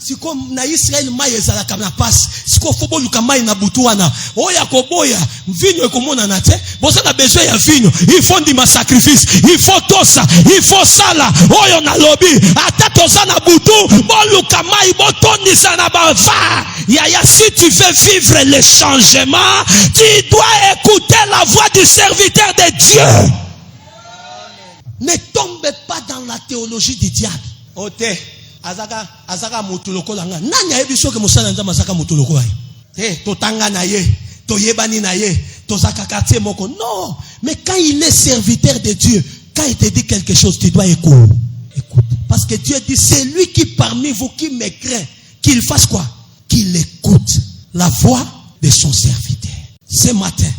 Speaker 2: Si comme na Israël ma yezala kamna passe siko fobo luka mai na butuana oya koboya vinyo ekomona na te bosa na besoin ya vinyo il faut ndima sacrifice il faut tosa il faut sala oyo na lobi ata tosa na butu bo luka mai botondi sana bava yaya si tu veux vivre le changement tu dois écouter la voix du serviteur de Dieu. Ne tombe pas dans la théologie du diable. Ote azaka mutuloko langa nani ayebiso ke musala nzama azaka mutuloko aye totanga na ye toyebani na ye tozaka quartier moko non. Mais quand il est serviteur de Dieu, quand il te dit quelque chose, tu dois écouter. Parce que Dieu dit, c'est lui qui parmi vous qui me craint, qu'il fasse quoi? Qu'il écoute la voix de son serviteur. Ce matin,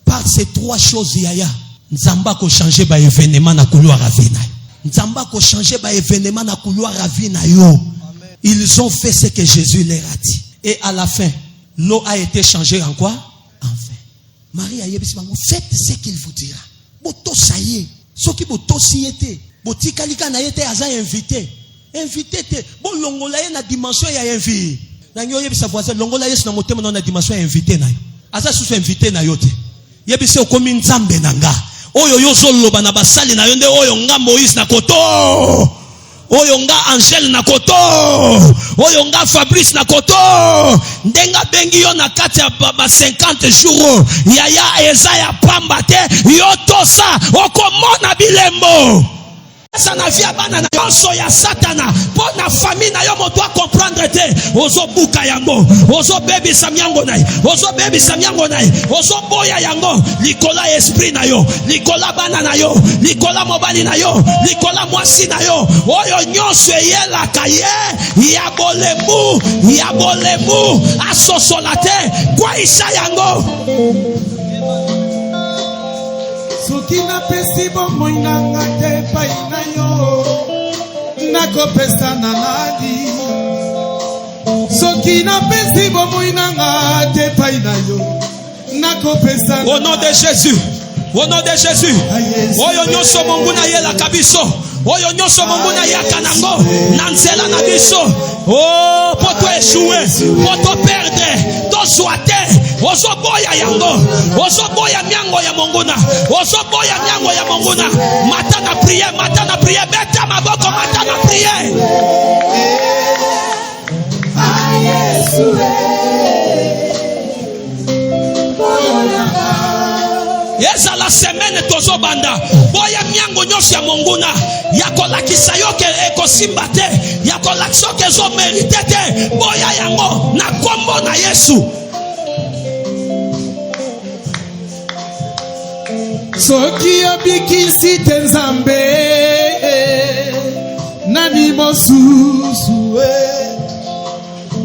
Speaker 2: par ces trois choses yaya nzamba ko changer ba événement na couloir ravina. Nzamba ko changer ba événement na couloir ravina yo. Ils ont fait ce que Jésus leur a dit. Et à la fin, l'eau a été changée en quoi? En vin. Marie a yebisi bango, faites ce qu'il vous dira. Boto saye. Soki boto siyete. Boti kalika na yete aza invité. Invité te. Bon longola ye na dimension ya invité. Na nyo yebisa voisin longola yesu na motema na dimension ya invité na yo. Aza susu invité na yo te. Yebisa okomi nzambe na nga. Oyo yo zoloba na basali na yo nde oyo nga Moïse na koto. Oyo nga Angèle na koto. Oyo nga Fabrice na koto. Ndenga bengi yo na kati ya ba 50 jours. Yaya eza ya pamba te. Yo tosa okomona bilembo. Ça n'a via banana konso ya satana pour na famille na yo mo doit comprendre te ozo buka yango ozo baby samyango nai ozo baby samyango nai ozo boya yango likola esprit na yo likola banana na yo likola mobali na yo likola mwasi na yo oyo nyonso yela kaye ya bolemu asosolate kwa isa yango.
Speaker 5: Soki na pesi bomoi nanga te pai na yo na nakopesa na nani soki napesi bomoi nanga te pai na yo nakopesa
Speaker 2: Au nom de Jésus. Au nom de Jésus. Oyo nyonso monguna yela kabiso. Oyo nyonso monguna yaka nango. Nanzela na biso. Oh, poto échouer, poto perdre, to soite. Ozo boya yango. Ozo boya miango ya monguna. Ozo boya miango ya monguna. Mata na prière, beta maboko mata na prière. Yesa la semaine tozo banda boya miango nyonso ya monguna yakola kisayoke ekosimba te yakola kisoke zo mérité te boya yango na kombo na Yesu.
Speaker 5: Soki abikisi te Nzambe nani mosusu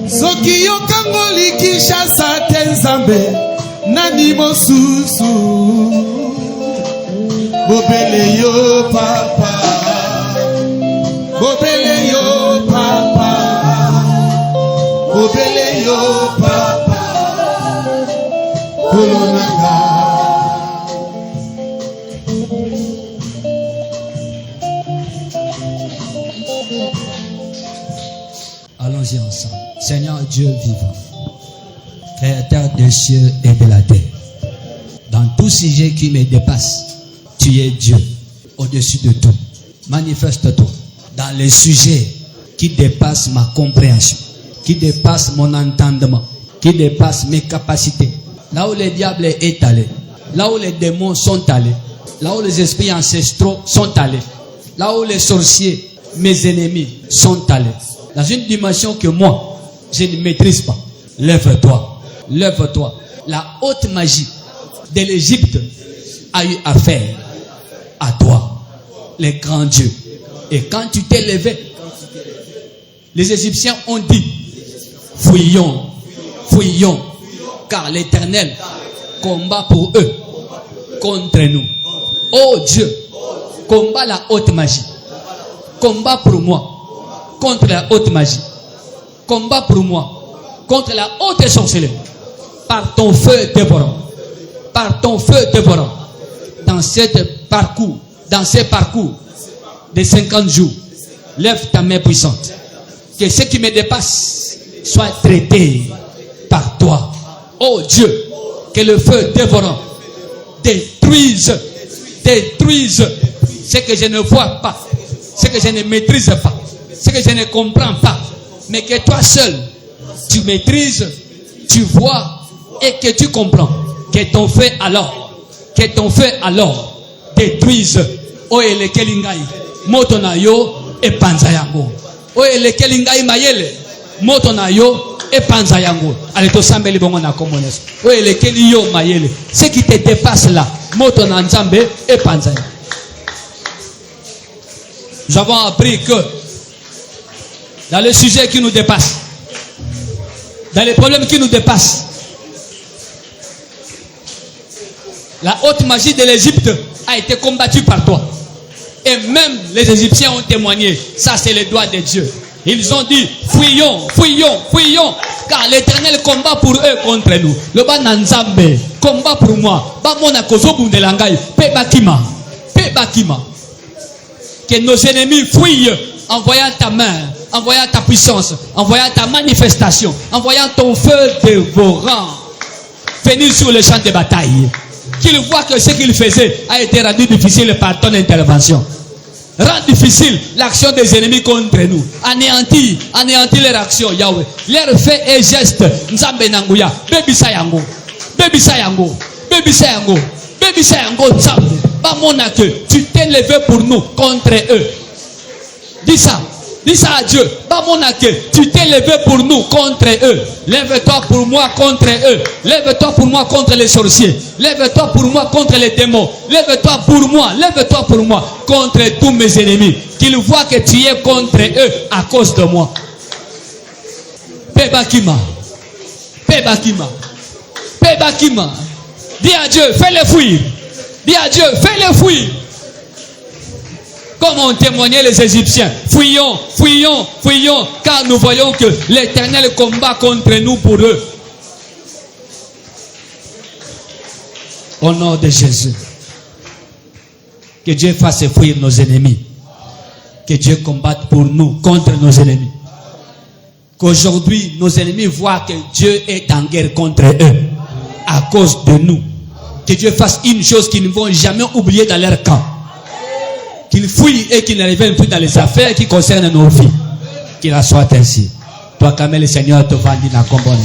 Speaker 5: soki yokangoli Kinshasa te Nzambe nani mosusu bobele yo papa bobele yo papa bobele yo papa kolonanga.
Speaker 1: Allons-y ensemble. Seigneur Dieu vivant, Créateur des cieux et de la terre, dans tout sujet qui me dépasse, tu es Dieu au-dessus de tout. Manifeste-toi dans les sujets qui dépassent ma compréhension, qui dépassent mon entendement, qui dépassent mes capacités. Là où le diable est allé, là où les démons sont allés, là où les esprits ancestraux sont allés, là où les sorciers, mes ennemis, sont allés, dans une dimension que moi, je ne maîtrise pas. Lève-toi, lève-toi. La haute magie de l'Égypte a eu affaire à toi, les grands dieux. Et quand tu t'es levé, les Égyptiens ont dit, fuyons, fuyons, car l'Éternel combat pour eux, contre nous. Oh Dieu, combat la haute magie. Combat pour moi, contre la haute magie. Combat pour moi, contre la haute sorcellerie. Par ton feu dévorant. Par ton feu dévorant. Dans ces parcours de 50 jours, lève ta main puissante. Que ce qui me dépasse soit traité par toi. Oh Dieu, que le feu dévorant détruise ce que je ne vois pas, ce que je ne maîtrise pas, ce que je ne comprends pas, mais que toi seul, tu maîtrises, tu vois et que tu comprends. Que ton feu alors détruise. O elekeli ngai moto na yo e panza yango. O elekeli ngai mayele moto na yo e panza yango. Allez to sambeli bongo na komoneso. O elekeli yo mayele. Ce qui te dépasse là, moto na nzambe e panza yango. Nous avons appris que dans les sujets qui nous dépassent, dans les problèmes qui nous dépassent, la haute magie de l'Égypte a été combattue par toi. Et même les Égyptiens ont témoigné. Ça, c'est le doigt de Dieu. Ils ont dit, fuyons, fuyons, fuyons. Car l'Éternel combat pour eux contre nous. Le Bananzambe, combat pour moi. Bamona kozobu de langai. Pe bakima. Que nos ennemis fuient en voyant ta main, en voyant ta puissance, en voyant ta manifestation, en voyant ton feu dévorant venir sur le champ de bataille. Qu'ils voient que ce qu'ils faisaient a été rendu difficile par ton intervention. Rends difficile l'action des ennemis contre nous. Anéantis leur action, Yahweh. Leurs faits et gestes. Nzambe nanguya. Bebisa yango. Nzambe. Bamona que tu t'es levé pour nous contre eux. Dis ça à Dieu. Bamona que tu t'es levé pour nous contre eux. Lève-toi pour moi contre eux. Lève-toi pour moi contre les sorciers. Lève-toi pour moi contre les démons. Lève-toi pour moi contre tous mes ennemis. Qu'ils voient que tu es contre eux à cause de moi. Pebakima. Dis à Dieu, fais-les fuir. Dis à Dieu, fais-les fuir. Comme ont témoigné les Égyptiens. Fuyons, fuyons, fuyons, car nous voyons que l'Éternel combat contre nous pour eux. Au nom de Jésus. Que Dieu fasse fuir nos ennemis. Que Dieu combatte pour nous, contre nos ennemis. Qu'aujourd'hui, nos ennemis voient que Dieu est en guerre contre eux. À cause de nous. Que Dieu fasse une chose qu'ils ne vont jamais oublier dans leur camp. Qu'ils fuient et qu'ils ne reviennent plus dans les affaires qui concernent nos vies. Qu'il en soit ainsi. Toi, quand même, le Seigneur te vendit dans le combat.